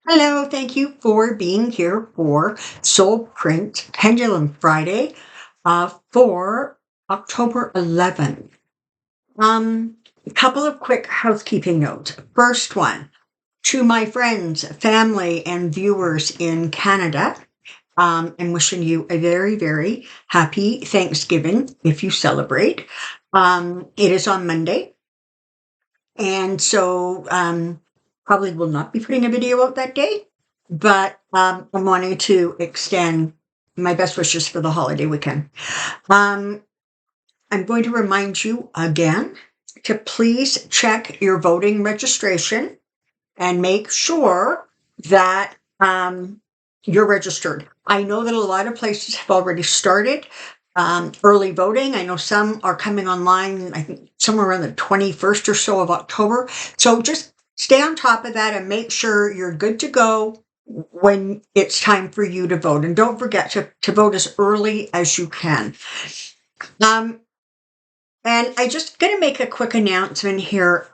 Hello, thank you for being here for Soulprint Pendulum Friday for October 11th. A couple of quick housekeeping notes. First one, to my friends, family, and viewers in Canada, I'm wishing you a very, very happy Thanksgiving if you celebrate. It is on Monday, and so probably will not be putting a video out that day, but I'm wanting to extend my best wishes for the holiday weekend. Um, I'm going to remind you again to please check your voting registration and make sure that you're registered. I know that a lot of places have already started early voting. I know some are coming online, I think somewhere around the 21st or so of October. So just stay on top of that and make sure you're good to go when it's time for you to vote. And don't forget to vote as early as you can. And I just going to make a quick announcement here.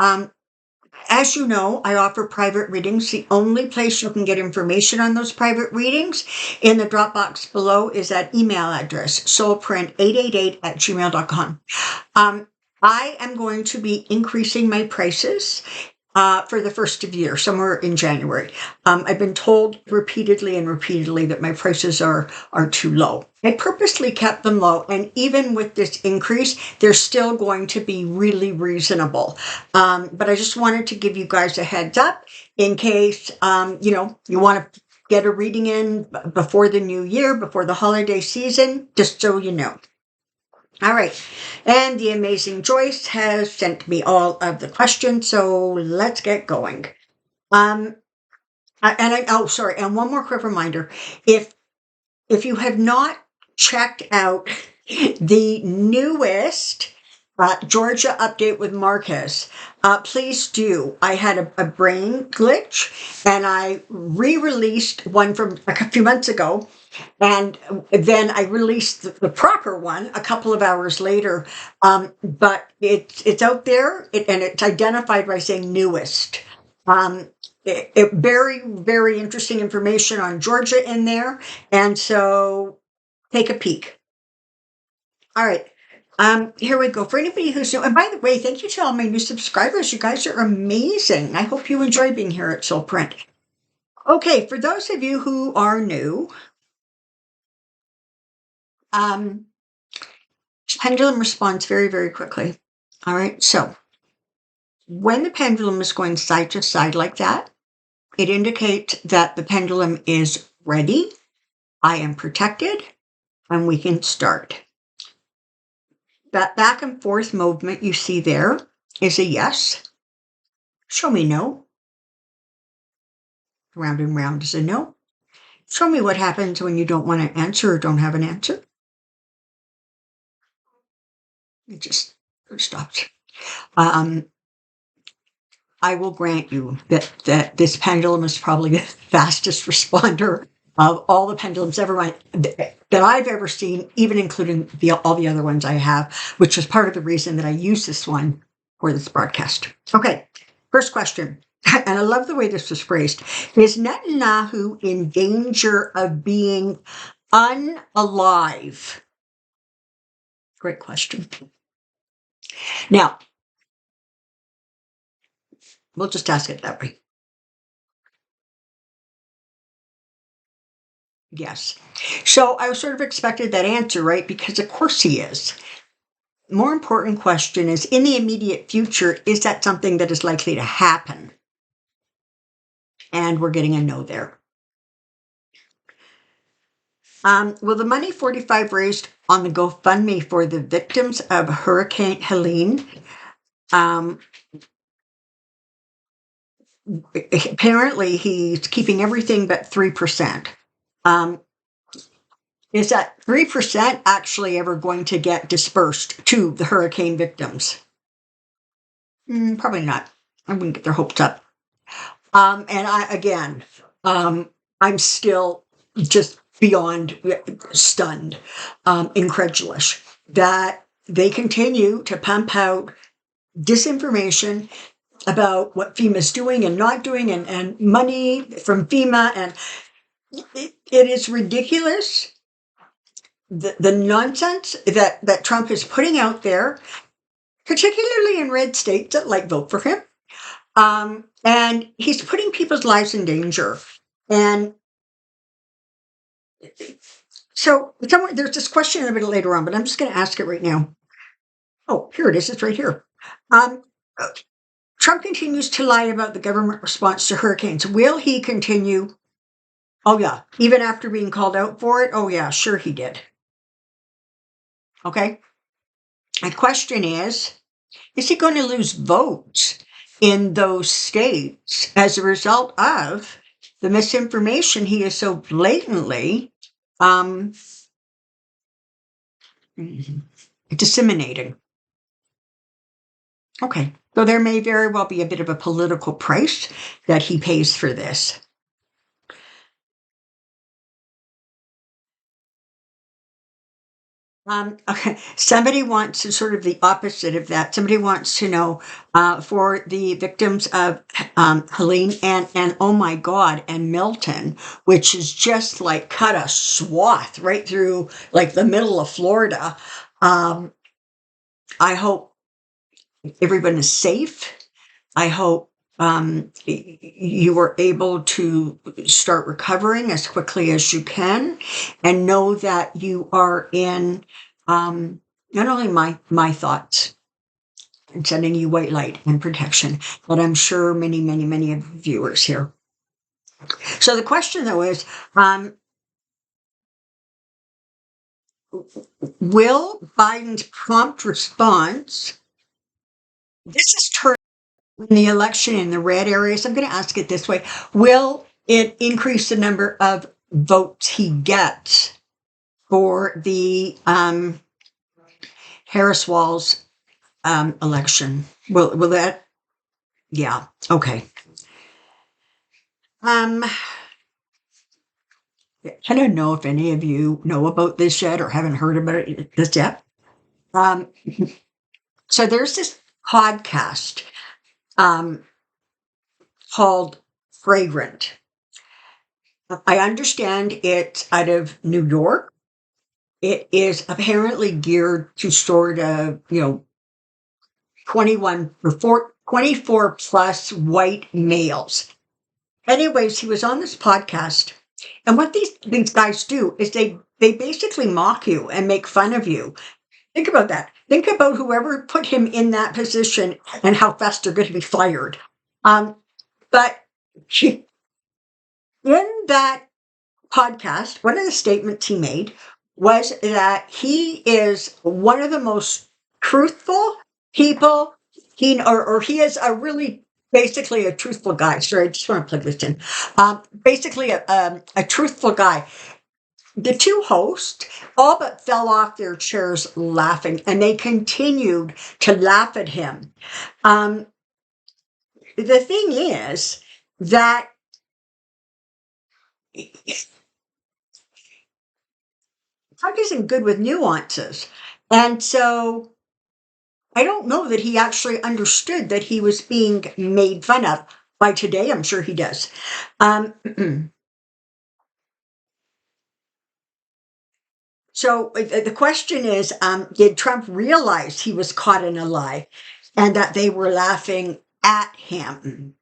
As you know, I offer private readings. The only place you can get information on those private readings in the Dropbox below is that email address, soulprint888@gmail.com. I am going to be increasing my prices for the first of the year, somewhere in January. I've been told repeatedly that my prices are too low. I purposely kept them low, and even with this increase, they're still going to be really reasonable. But I just wanted to give you guys a heads up in case you want to get a reading in before the new year, before the holiday season, just so you know. All right. And the amazing Joyce has sent me all of the questions, so let's get going. And one more quick reminder. If you have not checked out the newest Georgia update with Marcus, please do. I had a brain glitch, and I re-released one from a few months ago, and then I released the proper one a couple of hours later. But it's out there, and it's identified by saying newest. Very, very interesting information on Georgia in there, and so take a peek. All right. Here we go. For anybody who's new, and by the way, thank you to all my new subscribers. You guys are amazing. I hope you enjoy being here at Soulprint. Okay, for those of you who are new, pendulum responds very, very quickly. All right, so when the pendulum is going side to side like that, it indicates that the pendulum is ready, I am protected, and we can start. That back and forth movement you see there is a yes. Show me no. Round and round is a no. Show me what happens when you don't want to answer or don't have an answer. It just stops. I will grant you that this pendulum is probably the fastest responder of all the pendulums that I've ever seen, even including all the other ones I have, which is part of the reason that I use this one for this broadcast. Okay, first question. And I love the way this was phrased. Is Netanyahu in danger of being unalive? Great question. Now, we'll just ask it that way. Yes. So I sort of expected that answer, right? Because of course he is. More important question is, in the immediate future, is that something that is likely to happen? And we're getting a no there. Will the money 45 raised on the GoFundMe for the victims of Hurricane Helene, apparently he's keeping everything but 3%. Is that 3% actually ever going to get dispersed to the hurricane victims? Probably not. I wouldn't get their hopes up. And I'm still just beyond stunned, incredulous that they continue to pump out disinformation about what FEMA's doing and not doing, and money from FEMA, and it is ridiculous. The nonsense that Trump is putting out there, particularly in red states that like vote for him. And he's putting people's lives in danger. And so there's this question a bit later on, but I'm just going to ask it right now. Oh, here it is. It's right here. Trump continues to lie about the government response to hurricanes. Will he continue? Oh, yeah. Even after being called out for it? Oh, yeah, sure he did. Okay. My question is he going to lose votes in those states as a result of the misinformation he is so blatantly disseminating? Okay, so there may very well be a bit of a political price that he pays for this. Okay. Somebody wants to sort of the opposite of that. Somebody wants to know for the victims of Helene and oh my God, and Milton, which is just like cut a swath right through like the middle of Florida. I hope everyone is safe. I hope you were able to start recovering as quickly as you can, and know that you are in not only my thoughts and sending you white light and protection, but I'm sure many, many, many of the viewers here. So the question though is, will Biden's prompt response, this is turned in the election in the red areas, I'm going to ask it this way, will it increase the number of votes he gets for the Harris-Walz election? Will that? Yeah. Okay. I don't know if any of you know about this yet or haven't heard about this yet. So there's this podcast called Fragrant. I understand it's out of New York. It is apparently geared to sort of, 24 plus white males. Anyways, he was on this podcast, and what these guys do is they basically mock you and make fun of you. Think about that. Think about whoever put him in that position and how fast they're going to be fired. But in that podcast, one of the statements he made was that he is one of the most truthful people. He is a really basically a truthful guy. Sorry, I just want to plug this in. Basically a truthful guy. The two hosts all but fell off their chairs laughing, and they continued to laugh at him. The thing is that Trump isn't good with nuances. And so I don't know that he actually understood that he was being made fun of. By today, I'm sure he does. So the question is, did Trump realize he was caught in a lie and that they were laughing at him?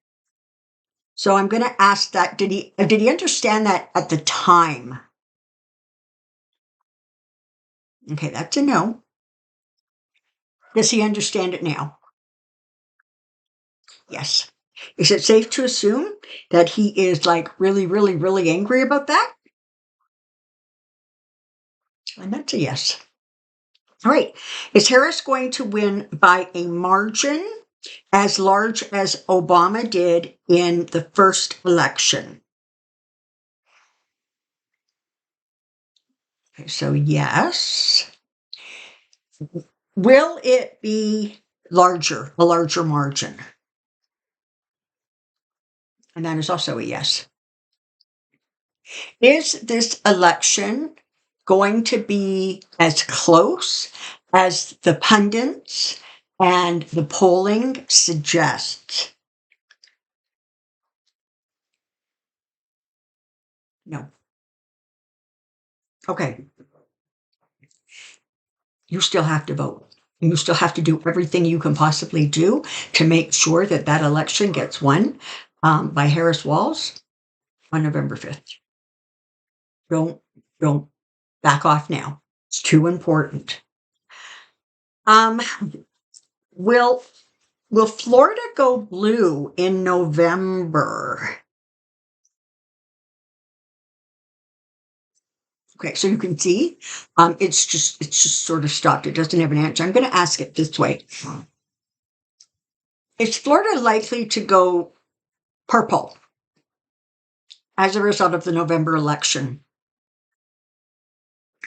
So I'm going to ask that, did he understand that at the time? Okay, that's a no. Does he understand it now? Yes. Is it safe to assume that he is like really, really, really angry about that? And that's a yes. All right. Is Harris going to win by a margin as large as Obama did in the first election? Okay, so yes. Will it be a larger margin? And that is also a yes. Is this election going to be as close as the pundits and the polling suggests? No. Okay. You still have to vote. You still have to do everything you can possibly do to make sure that that election gets won by Harris Walls on November 5th. Don't back off now. It's too important. Um, will Florida go blue in November? Okay, so you can see, it's just sort of stopped. It doesn't have an answer. I'm going to ask it this way: is Florida likely to go purple as a result of the November election?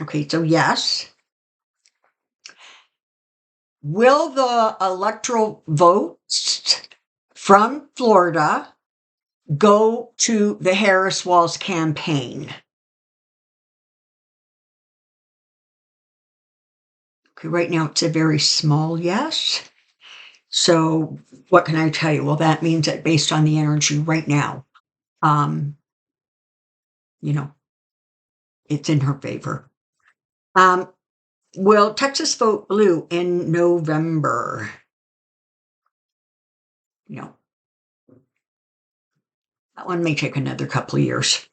Okay, so yes. Will the electoral votes from Florida go to the Harris Walls campaign? Okay, right now it's a very small yes. So what can I tell you? Well, that means that based on the energy right now, um, you know, it's in her favor. Will Texas vote blue in November? No, that one may take another couple of years.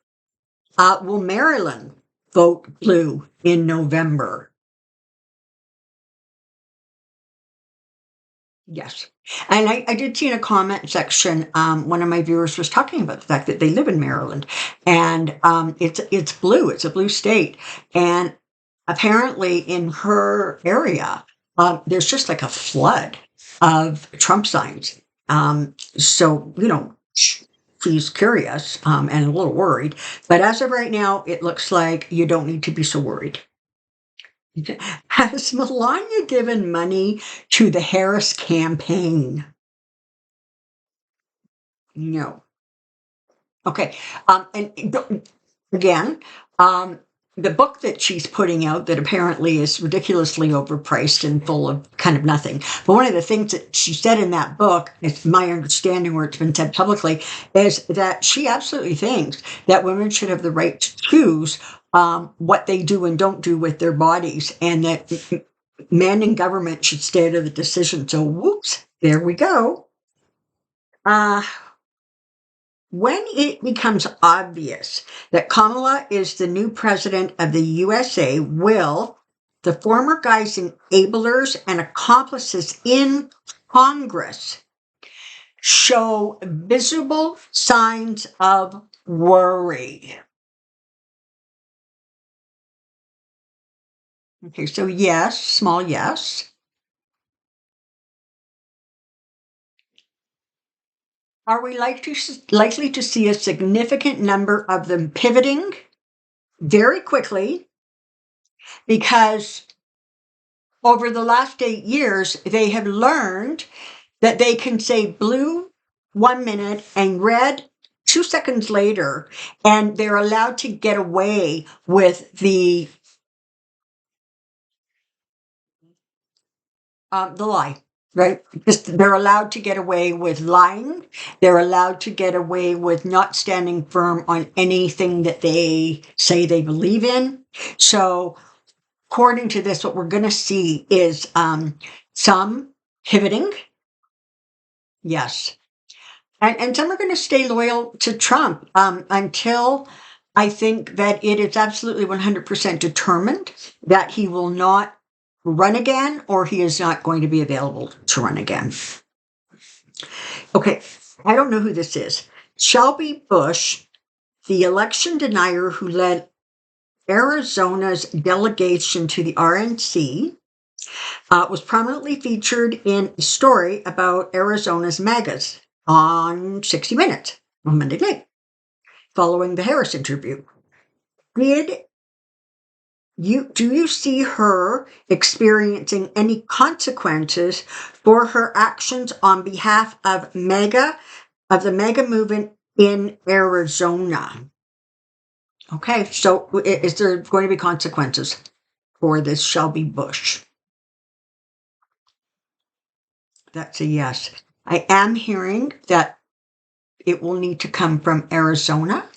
Will Maryland vote blue in November? Yes. And I did see in a comment section, one of my viewers was talking about the fact that they live in Maryland, and it's blue. It's a blue state, and apparently in her area, there's just like a flood of Trump signs. So she's curious and a little worried, but as of right now, it looks like you don't need to be so worried. Has Melania given money to the Harris campaign? No. Okay. Again, the book that she's putting out that apparently is ridiculously overpriced and full of kind of nothing. But one of the things that she said in that book, it's my understanding where it's been said publicly, is that she absolutely thinks that women should have the right to choose what they do and don't do with their bodies, and that men in government should stay out of the decision. So, whoops, there we go. When it becomes obvious that Kamala is the new president of the USA, will the former guys enablers and accomplices in Congress show visible signs of worry? Okay, so yes, small yes. Are we likely to see a significant number of them pivoting very quickly, because over the last 8 years, they have learned that they can say blue 1 minute and red 2 seconds later, and they're allowed to get away with the lie, right? Just they're allowed to get away with lying. They're allowed to get away with not standing firm on anything that they say they believe in. So, according to this, what we're going to see is some pivoting. Yes. And some are going to stay loyal to Trump until I think that it is absolutely 100% determined that he will not run again, or he is not going to be available to run again. Okay, I don't know who this is. Shelby Bush, the election denier who led Arizona's delegation to the RNC, was prominently featured in a story about Arizona's MAGAs on 60 Minutes on Monday night, following the Harris interview. Do you see her experiencing any consequences for her actions on behalf of the MAGA movement in Arizona? Okay, so is there going to be consequences for this Shelby Bush? That's a yes. I am hearing that it will need to come from Arizona.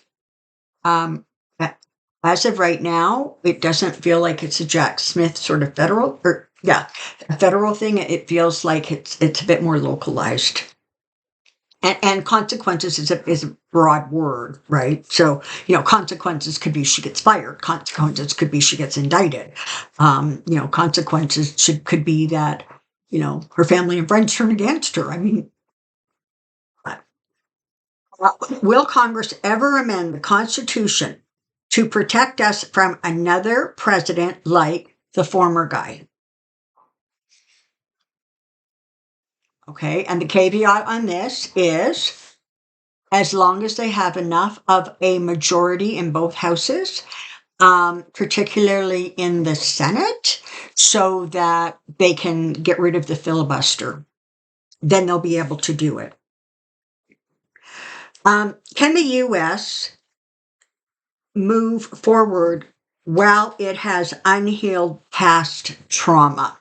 As of right now, it doesn't feel like it's a Jack Smith sort of federal, or yeah, a federal thing. It feels like it's a bit more localized. And consequences is a broad word, right? So, consequences could be she gets fired. Consequences could be she gets indicted. Consequences could be that, her family and friends turn against her. I mean, will Congress ever amend the Constitution to protect us from another president like the former guy? Okay, and the caveat on this is as long as they have enough of a majority in both houses, particularly in the Senate, so that they can get rid of the filibuster. Then they'll be able to do it. Can the U.S. move forward while it has unhealed past trauma?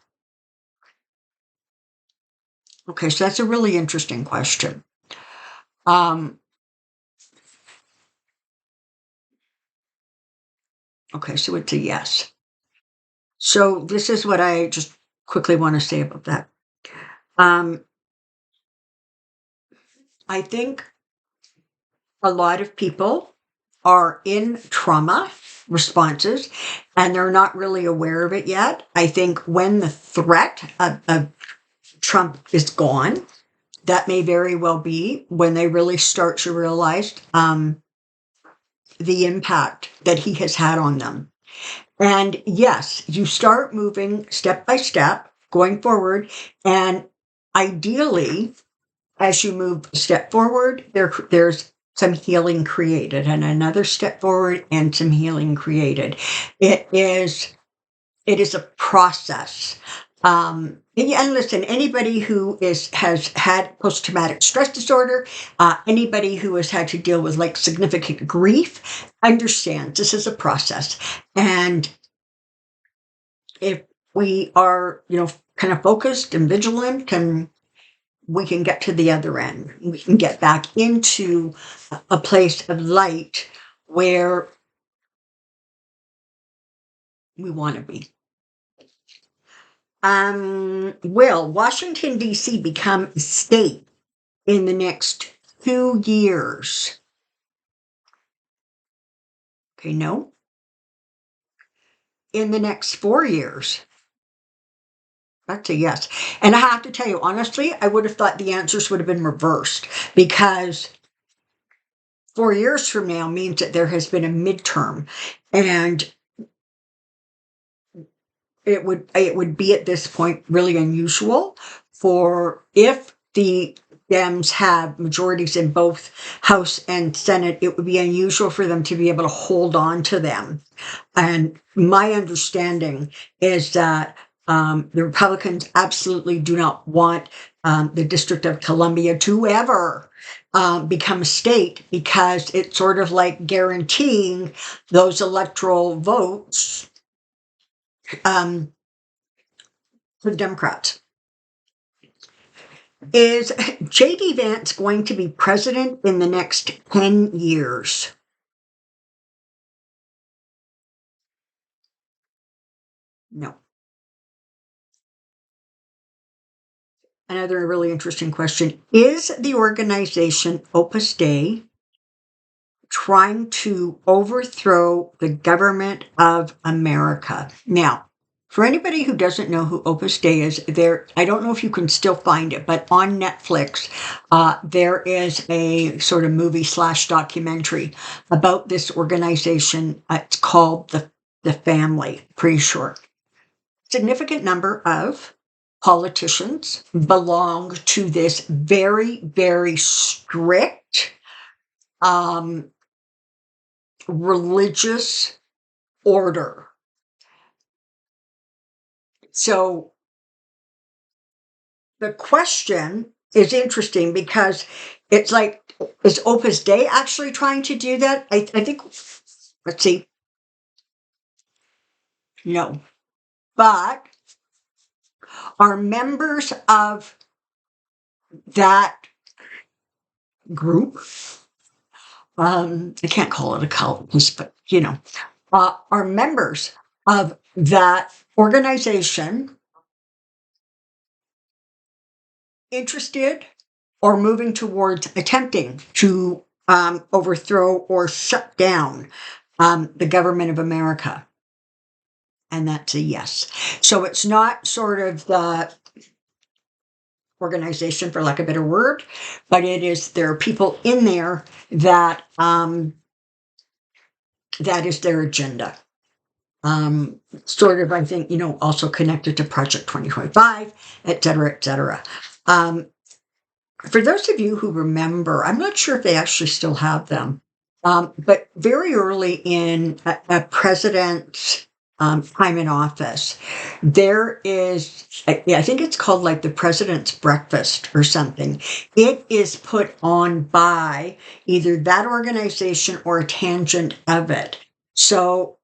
Okay, so that's a really interesting question. Okay, so it's a yes. So this is what I just quickly want to say about that. I think a lot of people are in trauma responses and they're not really aware of it yet. I think when the threat of Trump is gone, that may very well be when they really start to realize the impact that he has had on them. And yes, you start moving step by step, going forward, and ideally, as you move a step forward, there's some healing created, and another step forward, and some healing created. It is a process. And listen, anybody who has had post-traumatic stress disorder, anybody who has had to deal with like significant grief, understands this is a process. And if we are, kind of focused and vigilant, we can get to the other end. We can get back into a place of light where we want to be. Will Washington, D.C. become a state in the next 2 years? Okay, no. In the next 4 years? That's a yes. And I have to tell you, honestly, I would have thought the answers would have been reversed because 4 years from now means that there has been a midterm, and it would be at this point really unusual for if the Dems have majorities in both House and Senate, it would be unusual for them to be able to hold on to them. And my understanding is that the Republicans absolutely do not want the District of Columbia to ever become a state because it's sort of like guaranteeing those electoral votes for the Democrats. Is J.D. Vance going to be president in the next 10 years? No. Another really interesting question. Is the organization Opus Dei trying to overthrow the government of America? Now, for anybody who doesn't know who Opus Dei is, I don't know if you can still find it, but on Netflix, there is a sort of movie/documentary about this organization. It's called The Family, pretty sure. Significant number of politicians belong to this very, very strict religious order. So the question is interesting because it's like, is Opus Dei actually trying to do that? I think, let's see. No. But are members of that group, I can't call it a cult, but are members of that organization interested or moving towards attempting to overthrow or shut down the government of America? And that's a yes. So it's not sort of the organization, for lack of a better word, but there are people in there that that is their agenda. Sort of, I think, also connected to Project 2025, et cetera, et cetera. For those of you who remember, I'm not sure if they actually still have them, but very early in a president's time in office, there is, I think it's called like the President's Breakfast or something. It is put on by either that organization or a tangent of it. So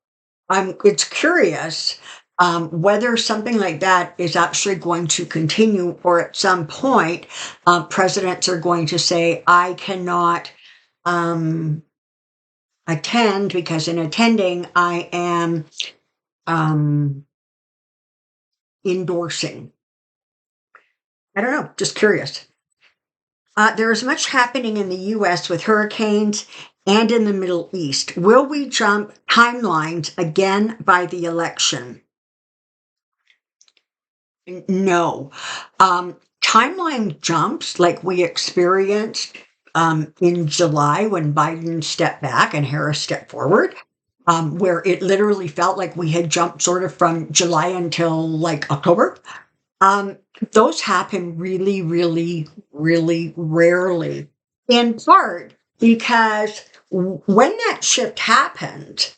it's curious whether something like that is actually going to continue, or at some point, presidents are going to say, I cannot attend because in attending, I am endorsing. I don't know, just curious. There is much happening in the US with hurricanes and in the Middle East. Will we jump timelines again by the election? No. Timeline jumps like we experienced in July when Biden stepped back and Harris stepped forward, where it literally felt like we had jumped sort of from July until like October. Those happen really, really, really rarely, in part because when that shift happened,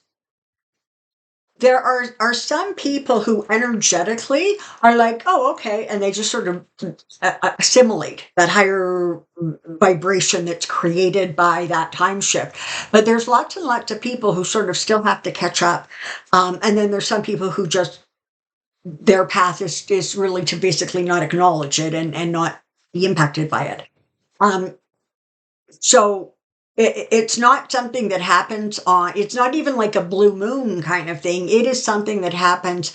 there are some people who energetically are like, oh, okay, and they just sort of assimilate that higher vibration that's created by that time shift. But there's lots and lots of people who sort of still have to catch up. And then there's some people who just, their path is really to basically not acknowledge it and not be impacted by it. So it's not something that happens it's not even like a blue moon kind of thing. It is something that happens,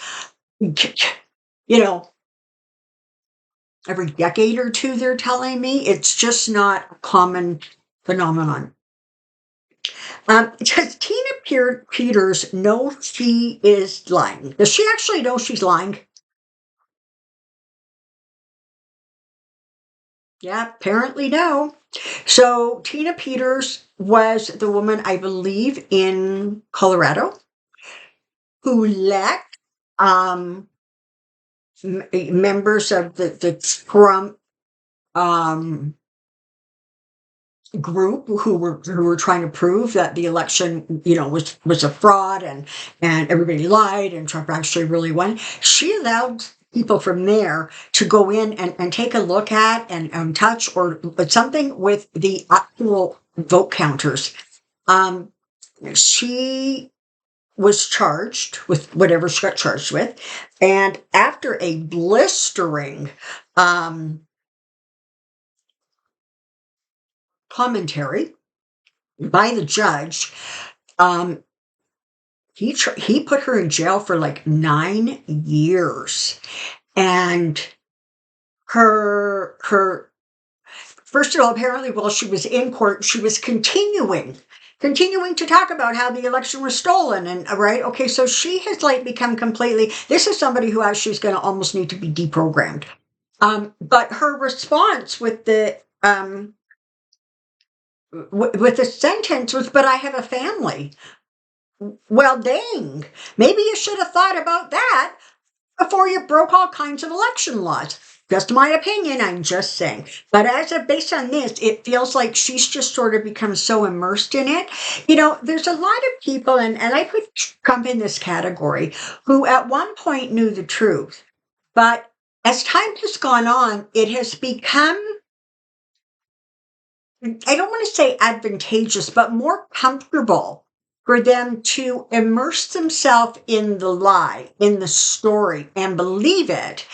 every decade or two, they're telling me. It's just not a common phenomenon. Does Tina Peters know she is lying? Does she actually know she's lying? Yeah, apparently no. So Tina Peters was the woman, I believe, in Colorado who let members of the Trump group who were trying to prove that the election, was a fraud and everybody lied and Trump actually really won. She allowed people from there to go in and take a look at and touch or something with the actual vote counters. She was charged with whatever she got charged with, and after a blistering commentary by the judge, he put her in jail for like 9 years, and her first of all, apparently while she was in court, she was continuing to talk about how the election was stolen. And right, okay, so she has like become completely, this is somebody who actually is going to almost need to be deprogrammed. But her response with the sentence was, but I have a family. Well, dang, maybe you should have thought about that before you broke all kinds of election laws. Just my opinion, I'm just saying. But based on this, it feels like she's just sort of become so immersed in it. There's a lot of people, and I put Trump in this category, who at one point knew the truth. But as time has gone on, it has become, I don't want to say advantageous, but more comfortable for them to immerse themselves in the lie, in the story, and believe it,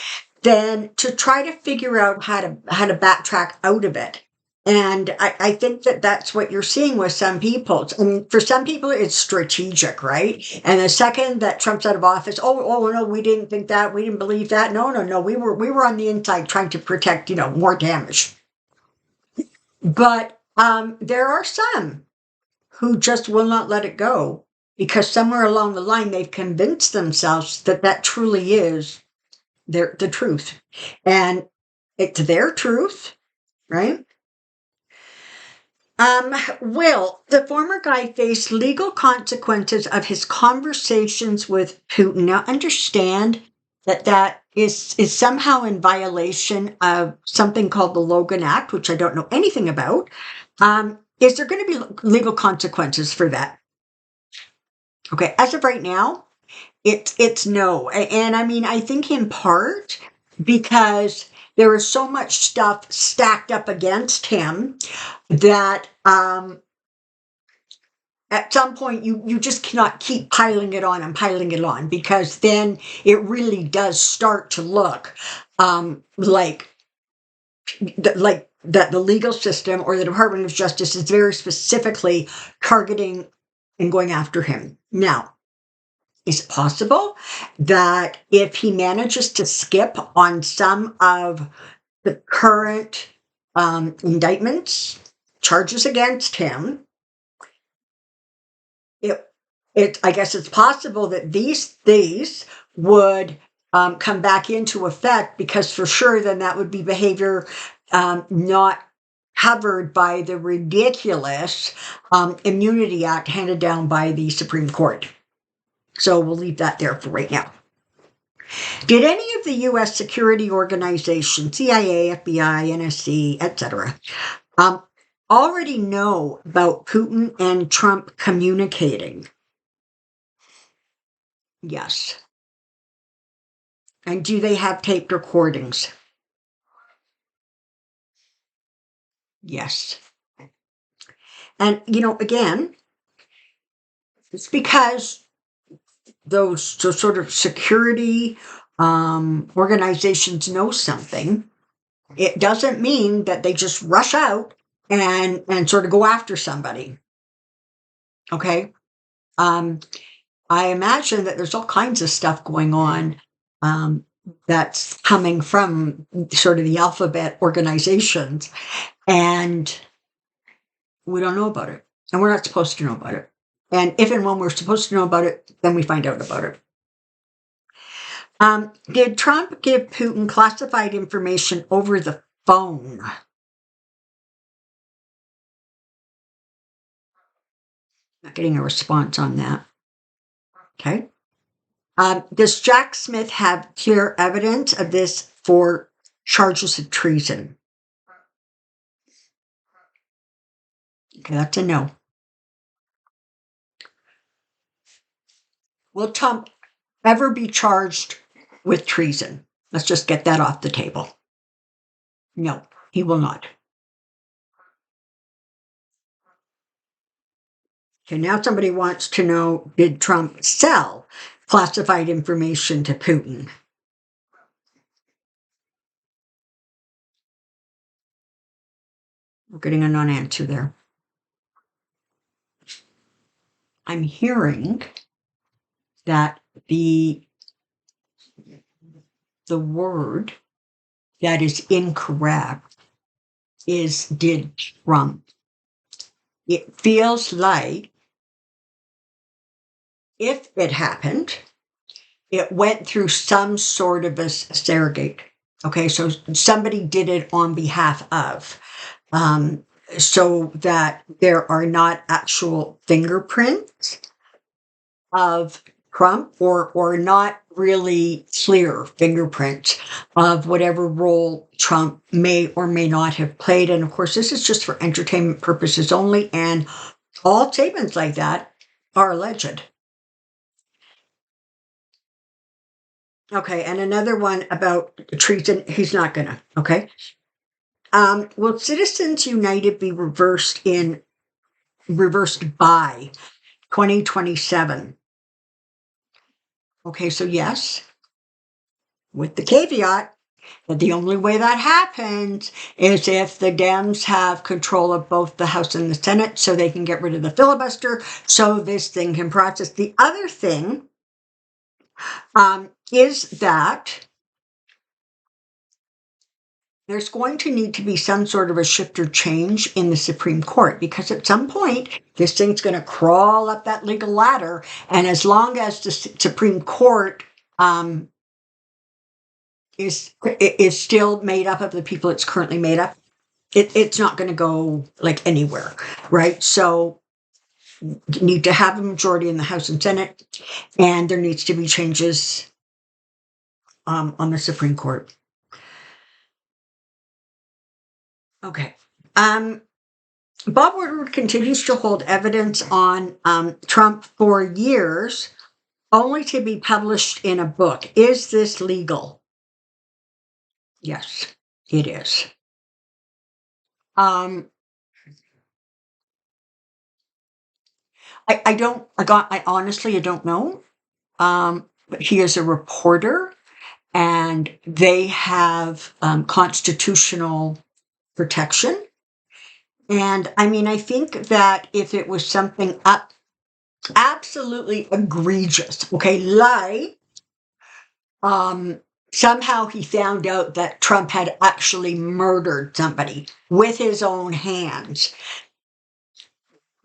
than to try to figure out how to backtrack out of it. And I think that that's what you're seeing with some people. I mean, for some people, it's strategic, right? And the second that Trump's out of office, oh no, we didn't think that, we didn't believe that. No, we were on the inside trying to protect, more damage. But there are some who just will not let it go because somewhere along the line they've convinced themselves that that truly is the truth, and it's their truth, right? Will the former guy face legal consequences of his conversations with Putin? Now, understand that that is somehow in violation of something called the Logan Act, which I don't know anything about. Is there going to be legal consequences for that? Okay, as of right now, it's no, and I mean I think in part because there is so much stuff stacked up against him that at some point you just cannot keep piling it on and piling it on, because then it really does start to look like that the legal system or the Department of Justice is very specifically targeting and going after him. Now, is it possible that if he manages to skip on some of the current indictments, charges against him, I guess it's possible that these would come back into effect, because for sure then that would be behavior not covered by the ridiculous Immunity Act handed down by the Supreme Court. So we'll leave that there for right now. Did any of the U.S. security organizations, CIA, FBI, NSC, etc., already know about Putin and Trump communicating? Yes. And do they have taped recordings? Yes. And, again, it's because those sort of security organizations know something. It doesn't mean that they just rush out and sort of go after somebody. Okay? I imagine that there's all kinds of stuff going on that's coming from sort of the alphabet organizations, and we don't know about it, and we're not supposed to know about it. And if and when we're supposed to know about it, then we find out about it. Did Trump give Putin classified information over the phone? Not getting a response on that. Okay. Does Jack Smith have clear evidence of this for charges of treason? Okay, that's a no. Will Trump ever be charged with treason? Let's just get that off the table. No, he will not. Okay, now somebody wants to know, did Trump sell classified information to Putin? We're getting a non-answer there. I'm hearing that the word that is incorrect is did Trump. It feels like if it happened, it went through some sort of a surrogate. Okay, so somebody did it on behalf of, so that there are not actual fingerprints of Trump, or not really clear fingerprints of whatever role Trump may or may not have played. And of course, this is just for entertainment purposes only, and all statements like that are alleged. Okay, and another one about treason, he's not gonna, okay? Will Citizens United be reversed by 2027? Okay, so yes, with the caveat But the only way that happens is if the Dems have control of both the House and the Senate so they can get rid of the filibuster so this thing can process. The other thing is that there's going to need to be some sort of a shift or change in the Supreme Court, because at some point this thing's going to crawl up that legal ladder, and as long as the Supreme Court is still made up of the people it's currently made up, it's not going to go like anywhere, right? So you need to have a majority in the House and Senate, and there needs to be changes on the Supreme Court. Okay. Bob Woodward continues to hold evidence on Trump for years, only to be published in a book. Is this legal? Yes, it is. I honestly, I don't know. But he is a reporter, and they have constitutional protection. And I mean, I think that if it was something absolutely egregious, okay, like somehow he found out that Trump had actually murdered somebody with his own hands,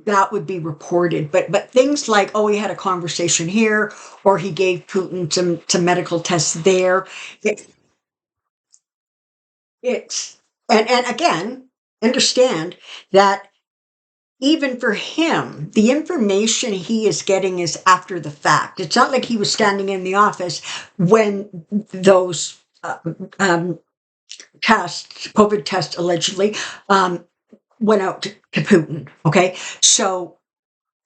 that would be reported. But things like, oh, he had a conversation here, or he gave Putin some medical tests there. It's and again, understand that even for him, the information he is getting is after the fact. It's not like he was standing in the office when those tests, COVID tests allegedly, went out to Putin. Okay, so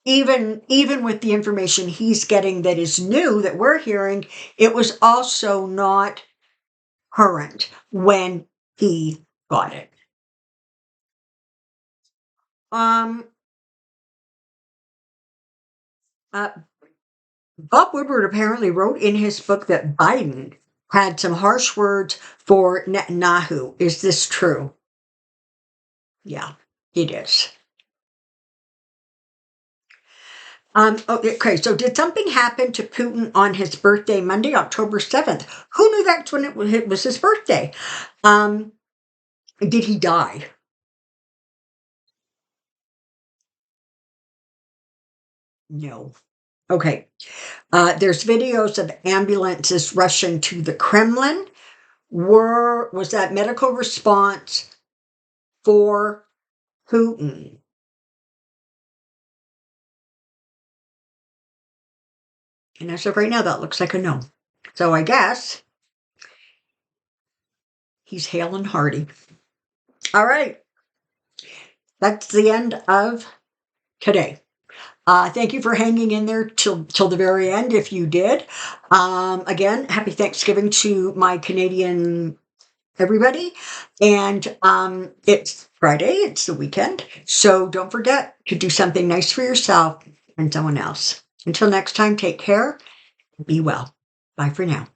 even with the information he's getting that is new that we're hearing, it was also not current when he got it. Bob Woodward apparently wrote in his book that Biden had some harsh words for Netanyahu. Is this true? Yeah, it is. Okay, so did something happen to Putin on his birthday, Monday, October 7th? Who knew that's when it was his birthday? Did he die? No. Okay. There's videos of ambulances rushing to the Kremlin. Was that medical response for Putin? And as of right now, that looks like a no. So I guess he's hale and hearty. All right. That's the end of today. Thank you for hanging in there till the very end, if you did. Again, happy Thanksgiving to my Canadian everybody. And it's Friday, it's the weekend. So don't forget to do something nice for yourself and someone else. Until next time, take care. Be well. Bye for now.